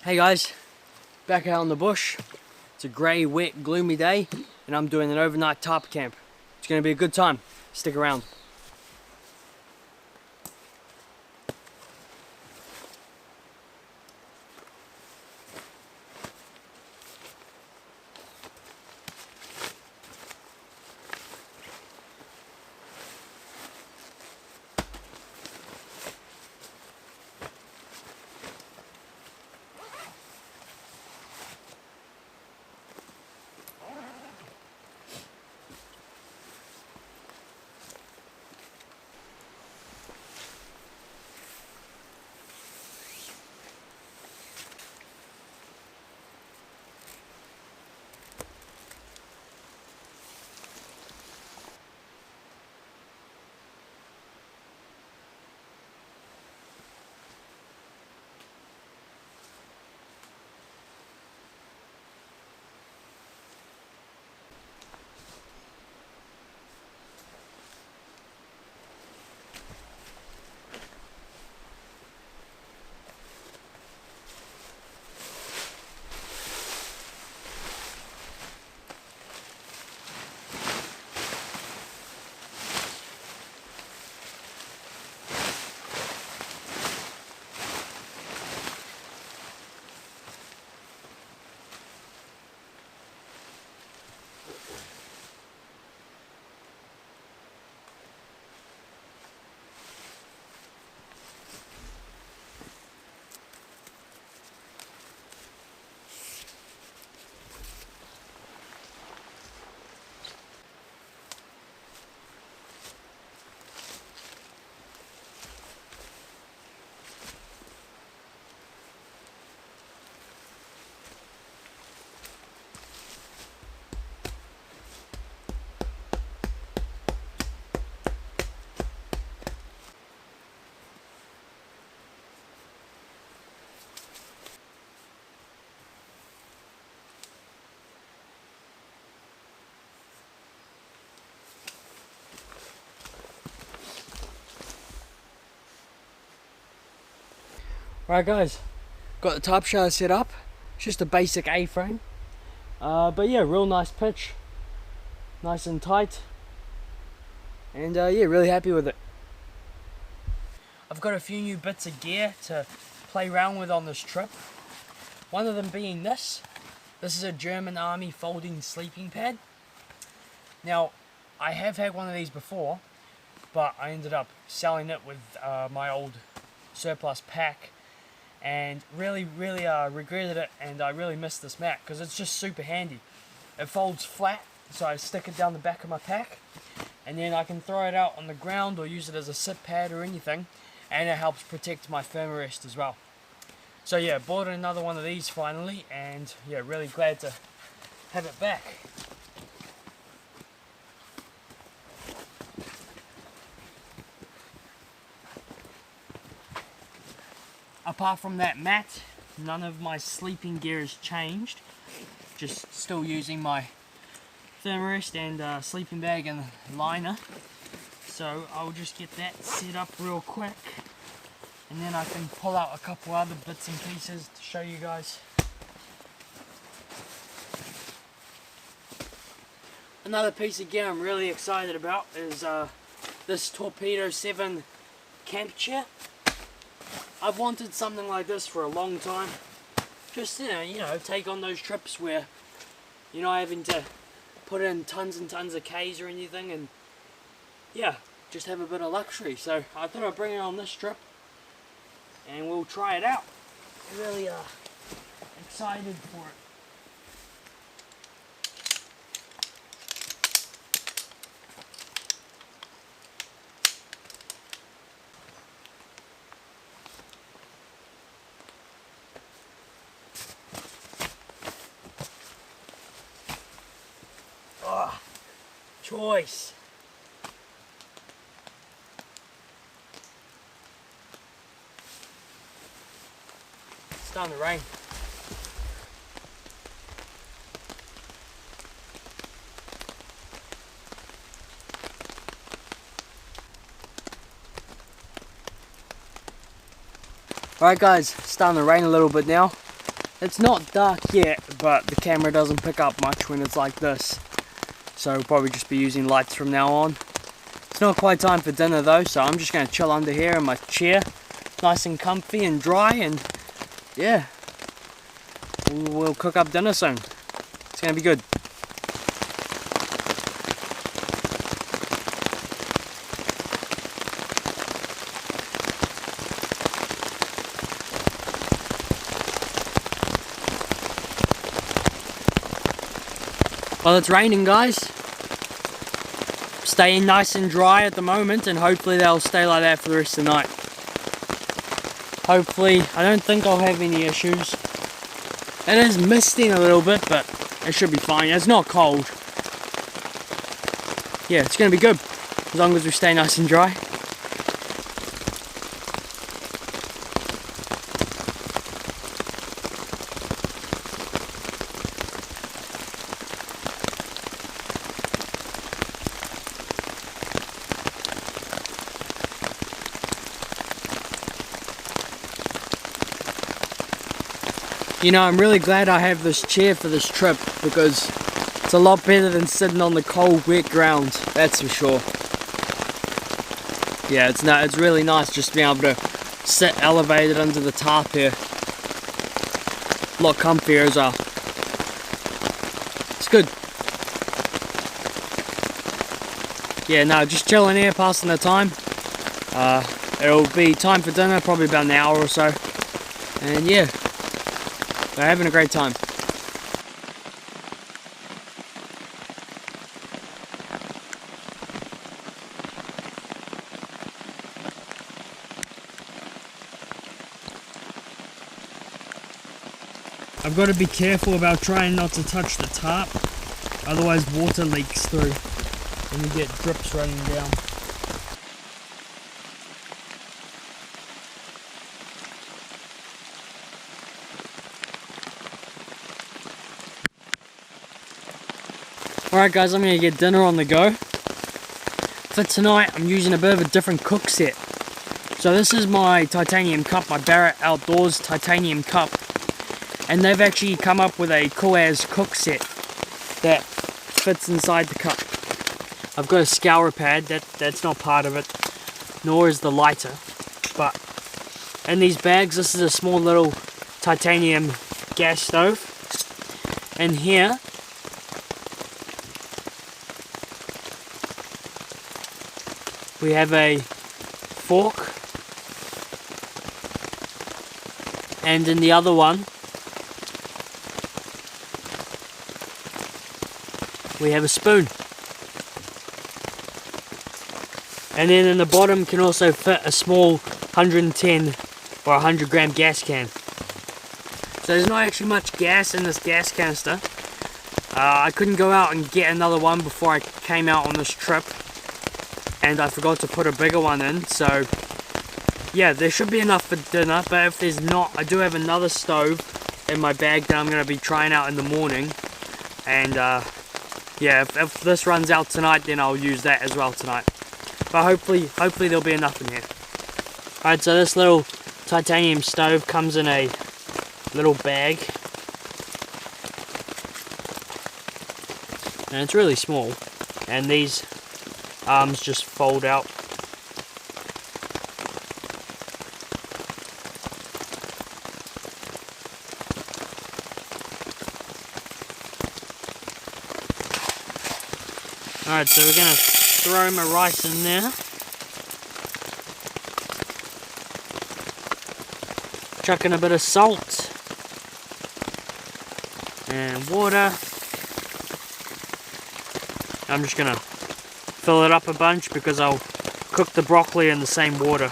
Hey guys, back out in the bush. It's a grey, wet, gloomy day and I'm doing an overnight tarp camp. It's going to be a good time. Stick around. Alright guys, got the tarp shower set up. It's just a basic A-frame. But yeah, real nice pitch. Nice and tight. And yeah, really happy with it. I've got a few new bits of gear to play around with on this trip. One of them being this. This is a German Army folding sleeping pad. Now, I have had one of these before, but I ended up selling it with my old surplus pack. And really regretted it, and I really missed this mat because it's just super handy. It folds flat, so I stick it down the back of my pack and then I can throw it out on the ground or use it as a sit pad or anything, and it helps protect my thermarest as well. So yeah, bought another one of these finally, and yeah, really glad to have it back. Apart from that mat, none of my sleeping gear has changed. Just still using my thermarest and sleeping bag and liner. So I'll just get that set up real quick, and then I can pull out a couple other bits and pieces to show you guys. Another piece of gear I'm really excited about is this Torpedo 7 camp chair. I've wanted something like this for a long time. Just, you know, take on those trips where you're not having to put in tons and tons of Ks or anything, and yeah, just have a bit of luxury. So I thought I'd bring it on this trip and we'll try it out. I'm really excited for it. Choice. It's starting to rain. Alright guys, it's starting to rain a little bit now. It's not dark yet, but the camera doesn't pick up much when it's like this. So we'll probably just be using lights from now on. It's not quite time for dinner though, so I'm just going to chill under here in my chair. Nice and comfy and dry, and yeah. We'll cook up dinner soon. It's going to be good. Well, it's raining, guys. Staying nice and dry at the moment, and hopefully they'll stay like that for the rest of the night. Hopefully, I don't think I'll have any issues. It is misting a little bit, but it should be fine. It's not cold. Yeah, it's going to be good, as long as we stay nice and dry. You know, I'm really glad I have this chair for this trip, because it's a lot better than sitting on the cold, wet ground, that's for sure. Yeah, it's really nice just being able to sit elevated under the tarp here. A lot comfier as well. It's good. Yeah, no, just chilling here, passing the time. It'll be time for dinner, probably about an hour or so. And yeah. We're having a great time. I've got to be careful about trying not to touch the tarp, otherwise water leaks through and you get drips running down. Alright guys, I'm going to get dinner on the go. For tonight, I'm using a bit of a different cook set. So this is my titanium cup, my Barrett Outdoors titanium cup. And they've actually come up with a cool as cook set that fits inside the cup. I've got a scour pad, that's not part of it, nor is the lighter. But in these bags, this is a small little titanium gas stove. And here, we have a fork, and in the other one we have a spoon. And then in the bottom can also fit a small 110 or 100 gram gas can. So there's not actually much gas in this gas canister. I couldn't go out and get another one before I came out on this trip, and I forgot to put a bigger one in, so yeah, there should be enough for dinner. But if there's not, I do have another stove in my bag that I'm going to be trying out in the morning, and yeah, if this runs out tonight, then I'll use that as well tonight. But hopefully there'll be enough in here. Alright, so this little titanium stove comes in a little bag, and it's really small, and these arms just fold out. Alright, so we're going to throw my rice in there. Chuck in a bit of salt and water. I'm just going to fill it up a bunch because I'll cook the broccoli in the same water.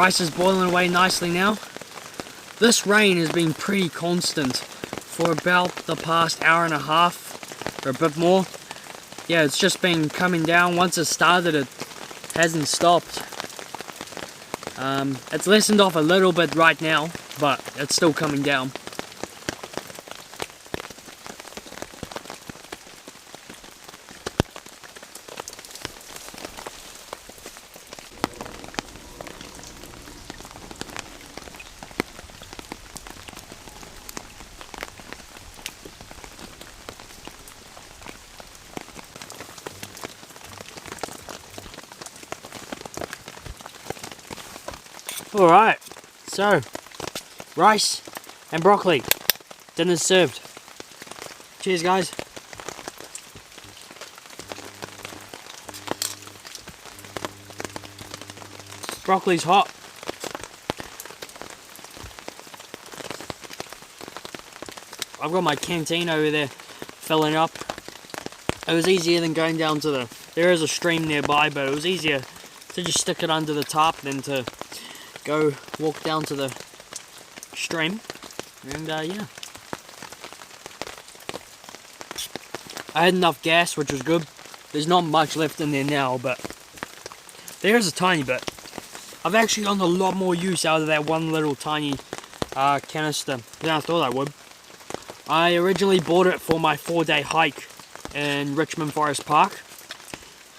Rice is boiling away nicely now. This rain has been pretty constant for about the past hour and a half, or a bit more. Yeah, it's just been coming down. Once it started, it hasn't stopped. It's lessened off a little bit right now, but it's still coming down. Alright, so rice and broccoli, dinner's served. Cheers guys. Broccoli's hot. I've got my canteen over there filling up. It was easier than going down to there is a stream nearby, but it was easier to just stick it under the tarp than to go walk down to the stream. And yeah, I had enough gas, which was good. There's not much left in there now, but there's a tiny bit. I've actually gotten a lot more use out of that one little tiny canister than I thought I would. I originally bought it for my 4-day hike in Richmond Forest Park.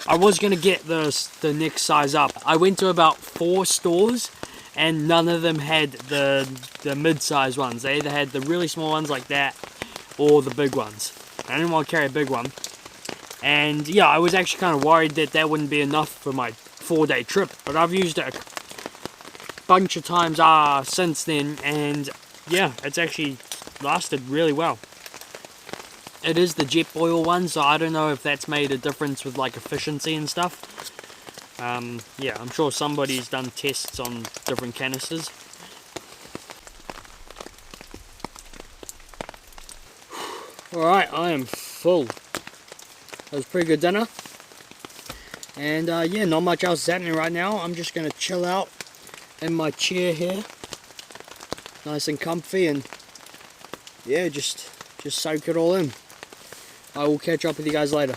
I was going to get the next size up. I went to about 4 stores and none of them had the mid-size ones. They either had the really small ones like that or the big ones. I didn't want to carry a big one. And yeah, I was actually kind of worried that that wouldn't be enough for my 4-day trip. But I've used it a bunch of times since then, and yeah, it's actually lasted really well. It is the jet boil one, so I don't know if that's made a difference with like efficiency and stuff. Yeah, I'm sure somebody's done tests on different canisters. Alright, I am full. That was a pretty good dinner. And yeah, not much else is happening right now. I'm just going to chill out in my chair here. Nice and comfy, and yeah, just soak it all in. I will catch up with you guys later.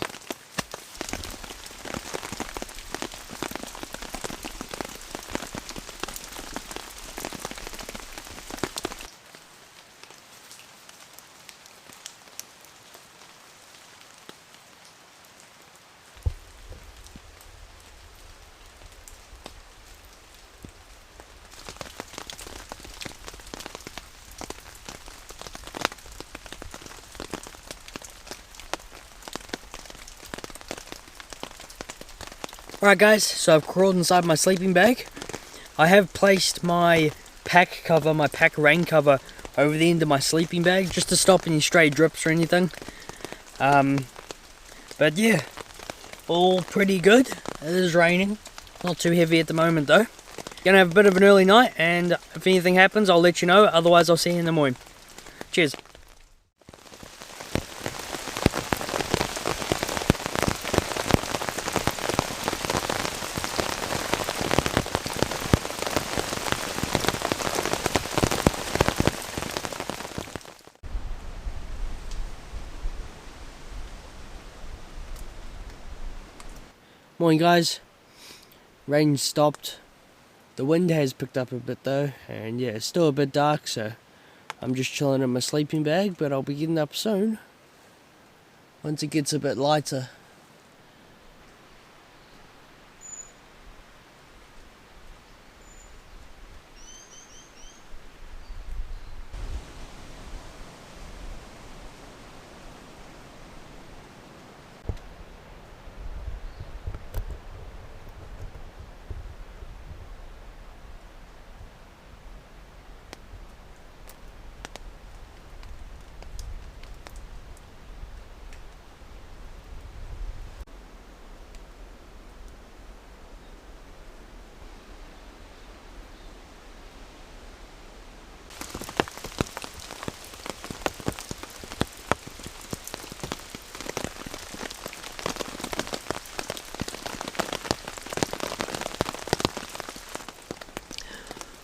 Alright guys, so I've crawled inside my sleeping bag. I have placed my pack cover, my pack rain cover, over the end of my sleeping bag just to stop any stray drips or anything. But yeah, all pretty good. It is raining, not too heavy at the moment though. Gonna have a bit of an early night, and if anything happens I'll let you know, otherwise I'll see you in the morning. Cheers. Morning guys, rain stopped, the wind has picked up a bit though, and yeah, it's still a bit dark, so I'm just chilling in my sleeping bag, but I'll be getting up soon once it gets a bit lighter.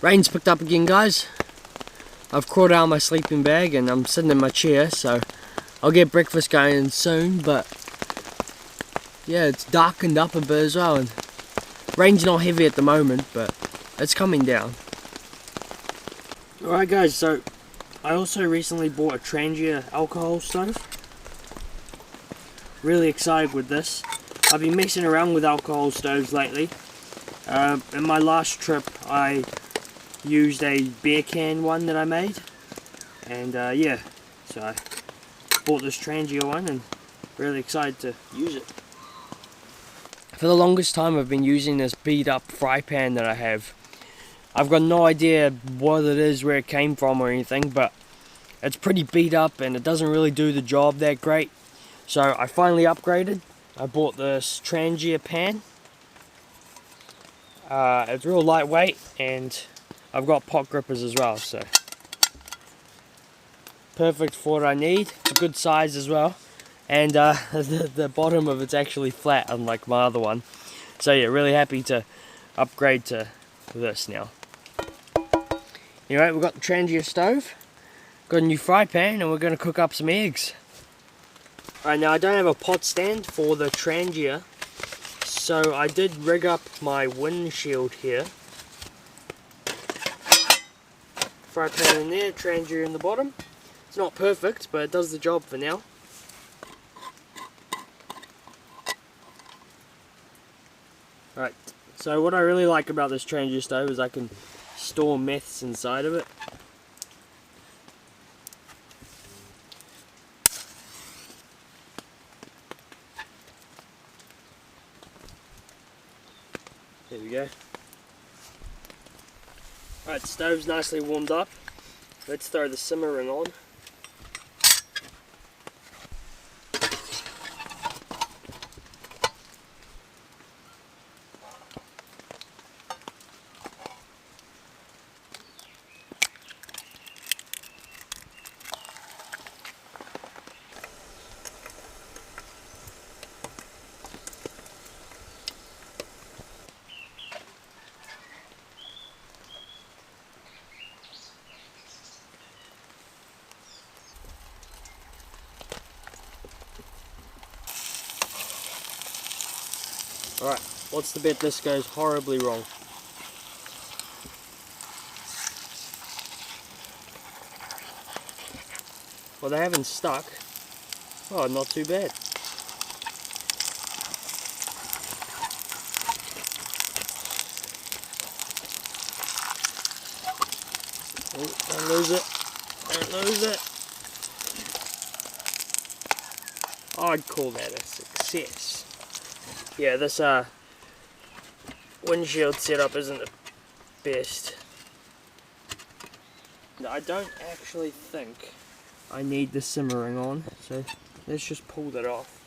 Rain's picked up again, guys. I've crawled out of my sleeping bag and I'm sitting in my chair, so I'll get breakfast going soon, but yeah, it's darkened up a bit as well, and rain's not heavy at the moment, but it's coming down. Alright guys, so I also recently bought a Trangia alcohol stove. Really excited with this. I've been messing around with alcohol stoves lately. In my last trip I used a beer can one that I made, and yeah, so I bought this Trangia one and really excited to use it. For the longest time I've been using this beat up fry pan that I have. I've got no idea what it is, where it came from or anything, but it's pretty beat up and it doesn't really do the job that great. So I finally upgraded. I bought this Trangia pan. It's real lightweight and I've got pot grippers as well, so perfect for what I need. It's a good size as well, and the bottom of it's actually flat, unlike my other one. So yeah, really happy to upgrade to this now. Anyway, we've got the Trangia stove, got a new fry pan, and we're going to cook up some eggs. Alright, now I don't have a pot stand for the Trangia, so I did rig up my windshield here. Fry pan in there, Trangia in the bottom. It's not perfect, but it does the job for now. Alright, so what I really like about this Trangia stove is I can store meths inside of it. There we go. Alright, the stove's nicely warmed up. Let's throw the simmering on. Alright, what's the bet this goes horribly wrong? Well, they haven't stuck. Oh, not too bad. Oh, don't lose it. Don't lose it. I'd call that a success. Yeah, this windshield setup isn't the best. No, I don't actually think I need the simmering on, so let's just pull that off.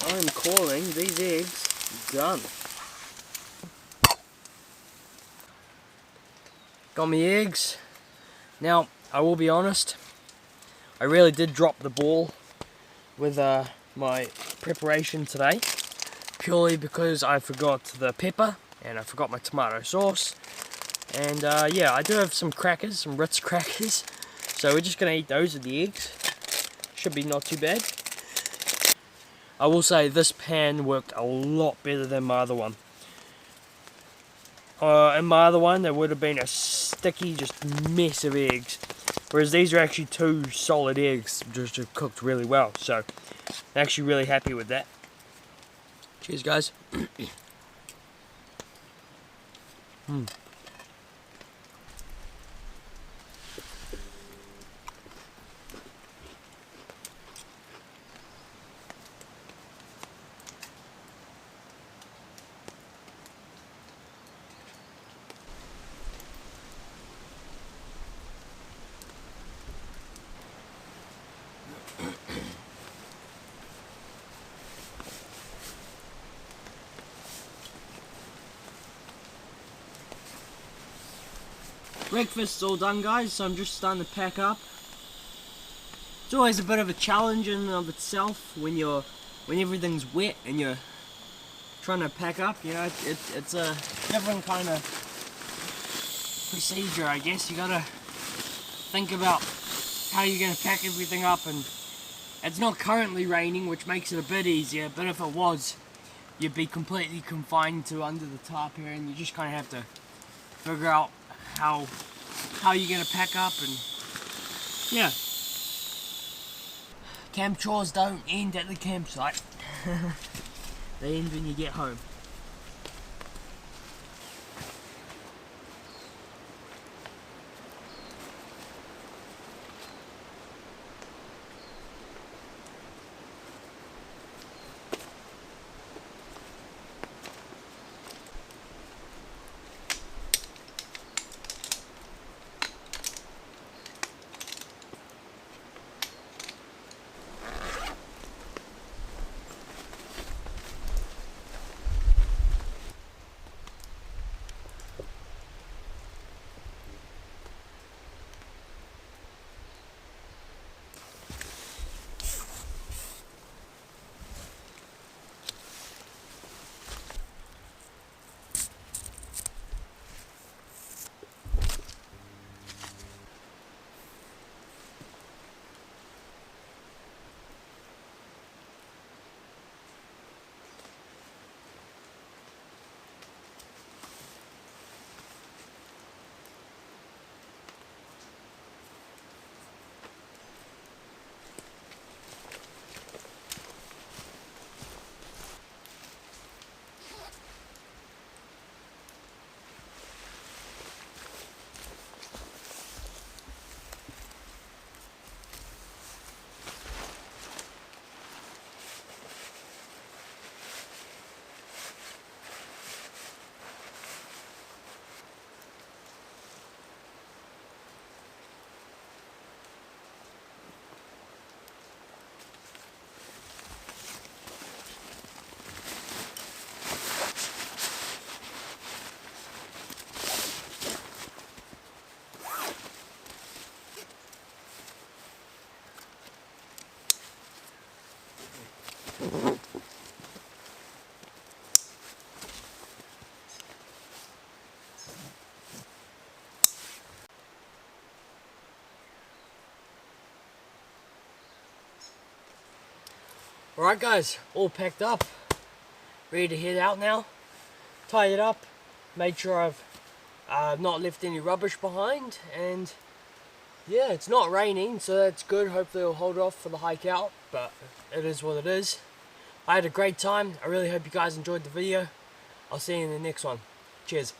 I'm calling these eggs done. Got my eggs. Now, I will be honest, I really did drop the ball with my preparation today, purely because I forgot the pepper and I forgot my tomato sauce. And yeah, I do have some crackers, some Ritz crackers, so we're just going to eat those with the eggs. Should be not too bad. I will say this pan worked a lot better than my other one. In my other one there would have been a sticky just mess of eggs, whereas these are actually two solid eggs just cooked really well, so I'm actually really happy with that. Cheers guys. Breakfast's all done, guys, so I'm just starting to pack up. It's always a bit of a challenge in and of itself when everything's wet and you're trying to pack up. You know, it's a different kind of procedure, I guess. You gotta think about how you're gonna pack everything up, and it's not currently raining, which makes it a bit easier, but if it was, you'd be completely confined to under the tarp here, and you just kind of have to figure out how you're gonna pack up. And yeah, camp chores don't end at the campsite. They end when you get home. Alright guys, all packed up, ready to head out now. Tied it up, made sure I've not left any rubbish behind, and yeah, it's not raining, so that's good. Hopefully it'll hold off for the hike out, but it is what it is. I had a great time. I really hope you guys enjoyed the video. I'll see you in the next one. Cheers.